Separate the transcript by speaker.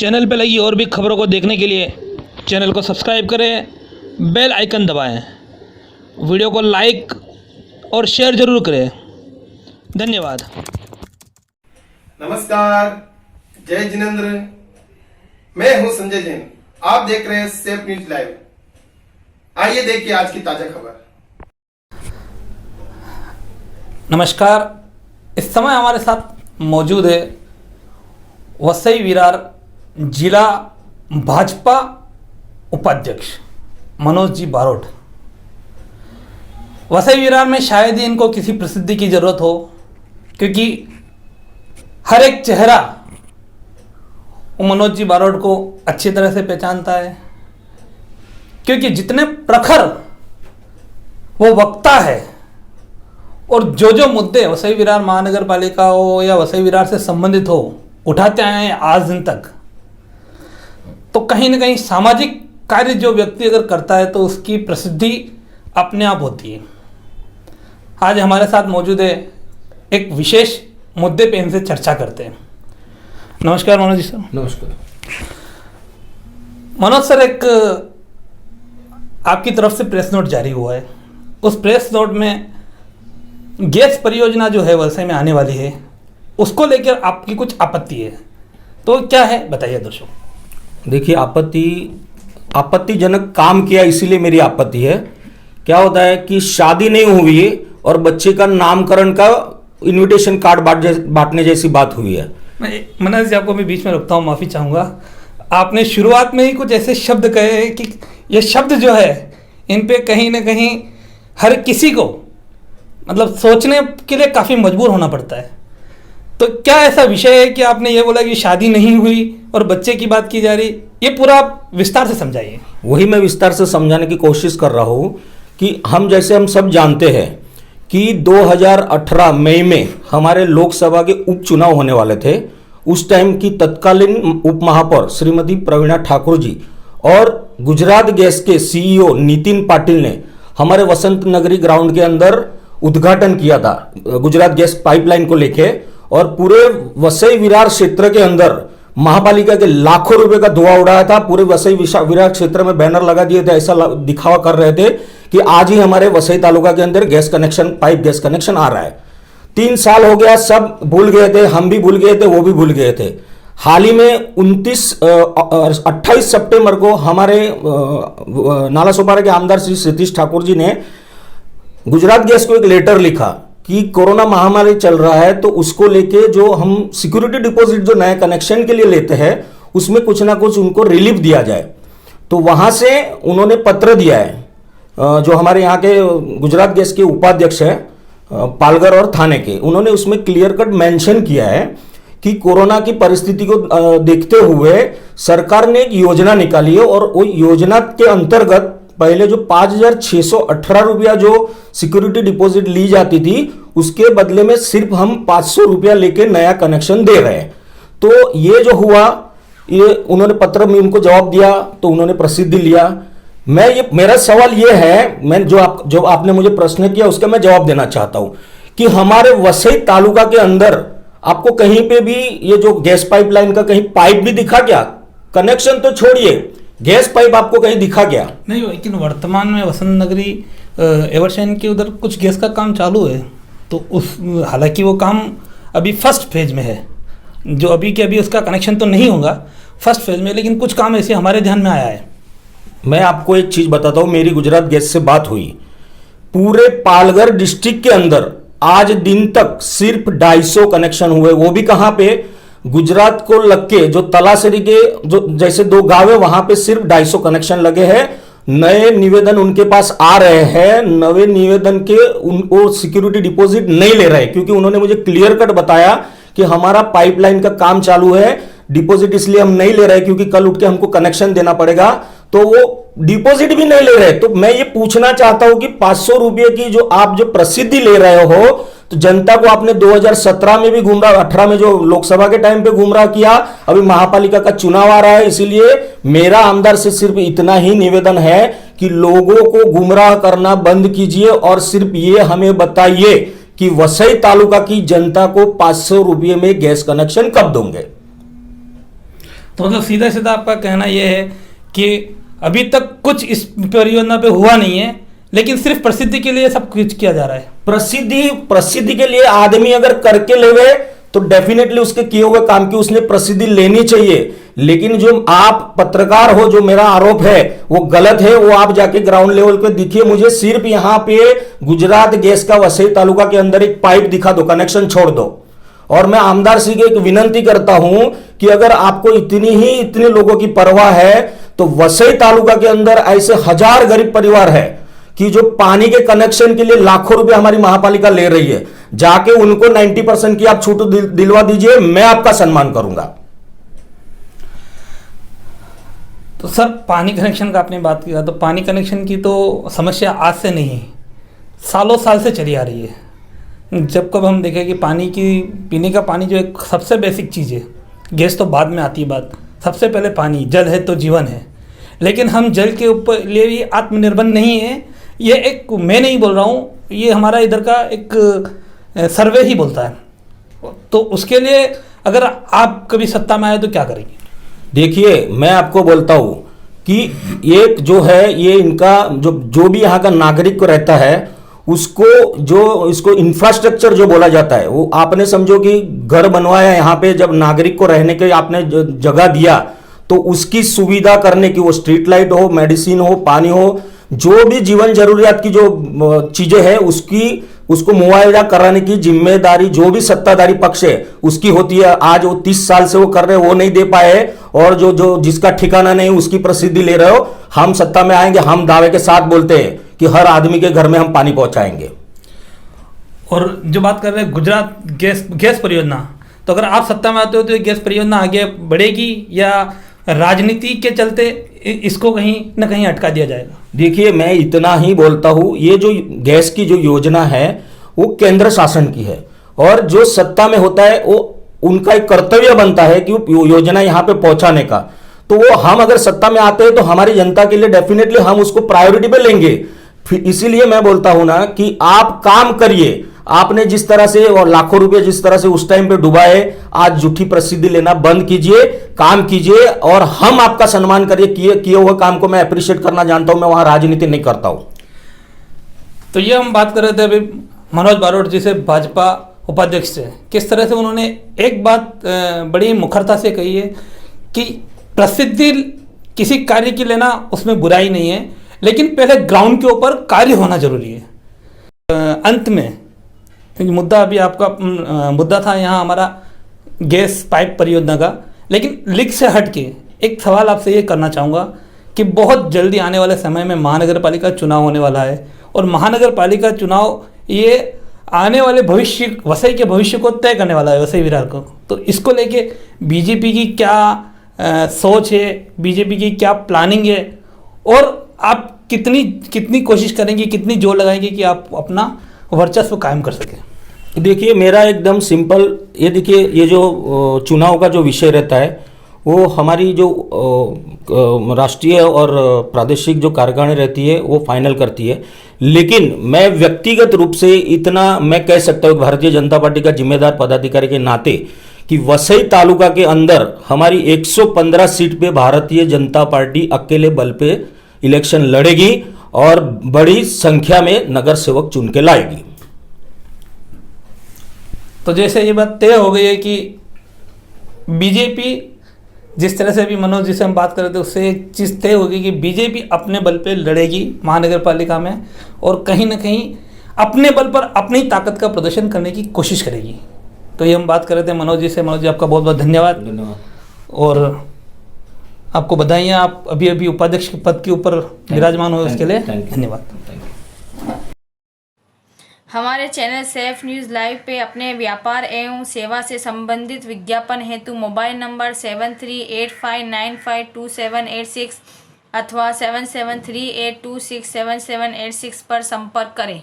Speaker 1: Channel पर लगी और भी खबरों को देखने के लिए चैनल को सब्सक्राइब करें, बेल आइकन दबाएं, वीडियो को लाइक और शेयर जरूर करें। धन्यवाद।
Speaker 2: नमस्कार, जय जिनेंद्र। मैं हूं संजय जैन। आप देख रहे हैं सेफ न्यूज लाइव। आइए देखिए आज की ताजा खबर।
Speaker 3: नमस्कार, इस समय हमारे साथ मौजूद है वसई विरार जिला भाजपा उपाध्यक्ष मनोज जी बारोट। वसई विरार में शायद ही इनको किसी प्रसिद्धि की जरूरत हो, क्योंकि हर एक चेहरा वो मनोज जी बारोट को अच्छी तरह से पहचानता है, क्योंकि जितने प्रखर वो वक्ता है और जो मुद्दे वसई विरार महानगर पालिका हो या वसई विरार से संबंधित हो उठाते आए हैं आज दिन तक, तो कहीं ना कहीं सामाजिक कार्य जो व्यक्ति अगर करता है तो उसकी प्रसिद्धि अपने आप होती है। आज हमारे साथ मौजूद है, एक विशेष मुद्दे पे इनसे चर्चा करते हैं। नमस्कार मनोज जी सर।
Speaker 4: नमस्कार
Speaker 3: मनोज सर, एक आपकी तरफ से प्रेस नोट जारी हुआ है। उस प्रेस नोट में गैस परियोजना जो है वलसई में आने वाली है, उसको लेकर आपकी कुछ आपत्ति है, तो क्या है बताइए दर्शकों।
Speaker 4: देखिए, आपत्तिजनक काम किया इसीलिए मेरी आपत्ति है। क्या होता है कि शादी नहीं हुई है और बच्चे का नामकरण का इनविटेशन कार्ड बांटने जैसी बात हुई है।
Speaker 3: मनोज जी, आपको मैं बीच में रोकता हूँ, माफ़ी चाहूँगा। आपने शुरुआत में ही कुछ ऐसे शब्द कहे कि ये शब्द जो है इन पे कहीं ना कहीं हर किसी को मतलब सोचने के लिए काफ़ी मजबूर होना पड़ता है। तो क्या ऐसा विषय है कि आपने ये बोला कि शादी नहीं हुई और बच्चे की बात की जा रही, ये पूरा विस्तार से समझाइए।
Speaker 4: वही मैं विस्तार से समझाने की कोशिश कर रहा हूँ कि हम सब जानते हैं कि 2018 मई में हमारे लोकसभा के उपचुनाव होने वाले थे। उस टाइम की तत्कालीन उप महापौर श्रीमती प्रवीणा ठाकुर जी और गुजरात गैस के सीईओ नितिन पाटिल ने हमारे वसंत नगरी ग्राउंड के अंदर उद्घाटन किया था गुजरात गैस पाइपलाइन को लेके, और पूरे वसई विरार क्षेत्र के अंदर महापालिका के लाखों रुपए का धुआं उड़ाया था। पूरे वसई विरार क्षेत्र में बैनर लगा दिए थे, ऐसा दिखावा कर रहे थे कि आज ही हमारे वसई तालुका के अंदर gas connection, pipe gas connection आ रहा है। 3 साल हो गया, सब भूल गए थे, हम भी भूल गए थे, वो भी भूल गए थे। हाल ही में 28 सितंबर को हमारे नाला सोपारा के आमदार श्री सतीश ठाकुर जी ने गुजरात गैस को एक लेटर लिखा कि कोरोना महामारी चल रहा है, तो उसको लेके जो हम सिक्योरिटी डिपॉजिट जो नए कनेक्शन के लिए लेते हैं उसमें कुछ ना कुछ उनको रिलीफ दिया जाए। तो वहां से उन्होंने पत्र दिया है, जो हमारे यहाँ के गुजरात गैस के उपाध्यक्ष है पालघर और थाने के, उन्होंने उसमें क्लियर कट मेंशन किया है कि कोरोना की परिस्थिति को देखते हुए सरकार ने एक योजना निकाली है, और वो योजना के अंतर्गत पहले जो 5,618 रुपया जो सिक्योरिटी डिपॉजिट ली जाती थी, उसके बदले में सिर्फ हम 500 रुपया लेके नया कनेक्शन दे रहे हैं। तो ये जो हुआ, ये उन्होंने पत्र में उनको जवाब दिया, तो उन्होंने प्रसिद्धि लिया। मेरा सवाल ये है, मैं जो आपने मुझे प्रश्न किया उसका मैं जवाब देना चाहता हूं कि हमारे वसई तालुका के अंदर आपको कहीं पे भी ये जो गैस पाइपलाइन का कहीं पाइप भी दिखा क्या? कनेक्शन तो छोड़िए, गैस पाइप आपको कहीं दिखा गया? नहीं।
Speaker 3: लेकिन वर्तमान में वसंत नगरी एवरशैन के उधर कुछ गैस का काम चालू है, तो उस हालांकि वो काम अभी फर्स्ट फेज में है, जो अभी के अभी उसका कनेक्शन तो नहीं होगा फर्स्ट फेज में, लेकिन कुछ काम ऐसे हमारे ध्यान में आया है।
Speaker 4: मैं आपको एक चीज बताता हूं, मेरी गुजरात गैस से बात हुई, पूरे पालघर डिस्ट्रिक्ट के अंदर आज दिन तक सिर्फ 250 कनेक्शन हुए, वो भी कहां पे? गुजरात को लग के जो तलासरी के जो जैसे 2 गांव है वहां पे सिर्फ 250 कनेक्शन लगे हैं। नए निवेदन उनके पास आ रहे हैं, नए निवेदन के उनको सिक्योरिटी डिपॉजिट नहीं ले रहे, क्योंकि उन्होंने मुझे क्लियर कट बताया कि हमारा पाइपलाइन का काम चालू है, डिपॉजिट इसलिए हम नहीं ले रहे क्योंकि कल उठ के हमको कनेक्शन देना पड़ेगा, तो वो डिपॉजिट भी नहीं ले रहे। तो मैं ये पूछना चाहता हूं कि 500 रुपये की जो आप जो प्रसिद्धि ले रहे हो, तो जनता को आपने 2017 में भी गुमराह, 18 में जो लोकसभा के टाइम पे गुमराह किया, अभी महापालिका का चुनाव आ रहा है, इसीलिए मेरा आमदार से सिर्फ इतना ही निवेदन है कि लोगों को गुमराह करना बंद कीजिए और सिर्फ ये हमें बताइए कि वसई तालुका की जनता को 500 रुपये में गैस कनेक्शन कब दोगे।
Speaker 3: तो मतलब सीधा सीधा आपका कहना यह है कि अभी तक कुछ इस परियोजना पे हुआ नहीं है, लेकिन सिर्फ प्रसिद्धि के लिए सब कुछ किया जा रहा है।
Speaker 4: प्रसिद्धि के लिए आदमी अगर करके लेवे तो डेफिनेटली उसके किए हुए काम की उसने प्रसिद्धि लेनी चाहिए। लेकिन जो आप पत्रकार हो, जो मेरा आरोप है वो गलत है, वो आप जाके ग्राउंड लेवल पे दिखिए मुझे। सिर्फ यहां पे गुजरात गैस का वसई तालुका के अंदर एक पाइप दिखा दो, कनेक्शन छोड़ दो। और मैं आमदार से एक विनंती करता हूं कि अगर आपको इतने लोगों की परवाह है तो वसई तालुका के अंदर ऐसे 1000 गरीब परिवार है कि जो पानी के कनेक्शन के लिए लाखों रुपए हमारी महापालिका ले रही है। जाके उनको 90% की आप छूट दिलवा दीजिए, मैं आपका सम्मान करूंगा।
Speaker 3: तो सर, पानी कनेक्शन का आपने बात किया, तो पानी कनेक्शन की तो समस्या आज से नहीं है, सालों साल से चली आ रही है। जब कब हम देखें कि पानी की, पीने का पानी जो एक सबसे बेसिक चीज़ है, गैस तो बाद में आती है बात, सबसे पहले पानी, जल है तो जीवन है। लेकिन हम जल के ऊपर लिए भी आत्मनिर्भर नहीं है। ये एक, मैं नहीं बोल रहा हूँ, ये हमारा इधर का एक सर्वे ही बोलता है। तो उसके लिए अगर आप कभी सत्ता में आए तो क्या करेंगे?
Speaker 4: देखिए, मैं आपको बोलता हूं कि ये जो है, ये इनका जो भी यहाँ का नागरिक को रहता है उसको, जो इसको इंफ्रास्ट्रक्चर जो बोला जाता है, वो आपने समझो कि घर बनवाया यहाँ पे, जब नागरिक को रहने के आपने जगह दिया तो उसकी सुविधा करने की, वो स्ट्रीट लाइट हो, मेडिसिन हो, पानी हो, जो भी जीवन जरूरियात की जो चीजें हैं उसको मुआवजा कराने की जिम्मेदारी जो भी सत्ताधारी पक्ष है उसकी होती है। आज वो 30 साल से वो कर रहे, वो नहीं दे पाए, और जो जिसका ठिकाना नहीं उसकी प्रसिद्धि ले रहे हो। हम सत्ता में आएंगे, हम दावे के साथ बोलते हैं कि हर आदमी के घर में हम पानी पहुंचाएंगे।
Speaker 3: और जो बात कर रहे हैं गुजरात गैस परियोजना, तो अगर आप सत्ता में आते हो तो ये गैस परियोजना आगे बढ़ेगी या राजनीति के चलते इसको कहीं ना कहीं अटका दिया जाएगा?
Speaker 4: देखिए, मैं इतना ही बोलता हूं, ये जो गैस की जो योजना है वो केंद्र शासन की है, और जो सत्ता में होता है वो उनका एक कर्तव्य बनता है कि वो योजना यहां पे पहुंचाने का। तो वो हम अगर सत्ता में आते हैं तो हमारी जनता के लिए डेफिनेटली हम उसको प्रायोरिटी पे लेंगे। फिर इसीलिए मैं बोलता हूं ना कि आप काम करिए। आपने जिस तरह से और लाखों रुपए जिस तरह से उस टाइम पे डुबाए, आज झूठी प्रसिद्धि लेना बंद कीजिए, काम कीजिए, और हम आपका सम्मान करिए। किए हुए काम को मैं अप्रिशिएट करना जानता हूं, मैं वहां राजनीति नहीं करता हूं।
Speaker 3: तो ये हम बात कर रहे थे अभी मनोज बारोट जी से, भाजपा उपाध्यक्ष से, किस तरह से उन्होंने एक बात बड़ी मुखरता से कही है कि प्रसिद्धि किसी कार्य की लेना उसमें बुराई नहीं है, लेकिन पहले ग्राउंड के ऊपर कार्य होना जरूरी है। अंत में मुद्दा, अभी आपका मुद्दा था यहाँ हमारा गैस पाइप परियोजना का, लेकिन लीक से हट के एक सवाल आपसे ये करना चाहूँगा कि बहुत जल्दी आने वाले समय में महानगर पालिका चुनाव होने वाला है, और महानगर पालिका चुनाव ये आने वाले भविष्य, वसई के भविष्य को तय करने वाला है, वसई विरार को। तो इसको लेके बीजेपी की क्या सोच है, बीजेपी की क्या प्लानिंग है, और आप कितनी कोशिश करेंगे, कितनी जोर लगाएंगे कि आप अपना वर्चस्व कायम कर सकें?
Speaker 4: देखिए, मेरा एकदम सिंपल, ये देखिए, ये जो चुनाव का जो विषय रहता है वो हमारी जो राष्ट्रीय और प्रादेशिक जो कार्यकारिणी रहती है वो फाइनल करती है। लेकिन मैं व्यक्तिगत रूप से इतना मैं कह सकता हूँ भारतीय जनता पार्टी का जिम्मेदार पदाधिकारी के नाते कि वसई तालुका के अंदर हमारी 115 सीट पे भारतीय जनता पार्टी अकेले बल पे इलेक्शन लड़ेगी और बड़ी संख्या में नगर सेवक चुन के लाएगी।
Speaker 3: तो जैसे ये बात तय हो गई है कि बीजेपी, जिस तरह से अभी मनोज जी से हम बात कर रहे थे, उससे एक चीज़ तय होगी कि बीजेपी अपने बल पे लड़ेगी महानगर पालिका में, और कहीं ना कहीं अपने बल पर अपनी ताकत का प्रदर्शन करने की कोशिश करेगी। तो ये हम बात कर रहे थे मनोज जी से। मनोज जी, आपका बहुत बहुत धन्यवाद, और आपको बधाइयाँ, आप अभी उपाध्यक्ष के पद के ऊपर विराजमान हुए, उसके लिए धन्यवाद।
Speaker 5: हमारे चैनल सेफ न्यूज़ लाइव पे अपने व्यापार एवं सेवा से संबंधित विज्ञापन हेतु मोबाइल नंबर 7385952786 अथवा 7738267786 पर संपर्क करें।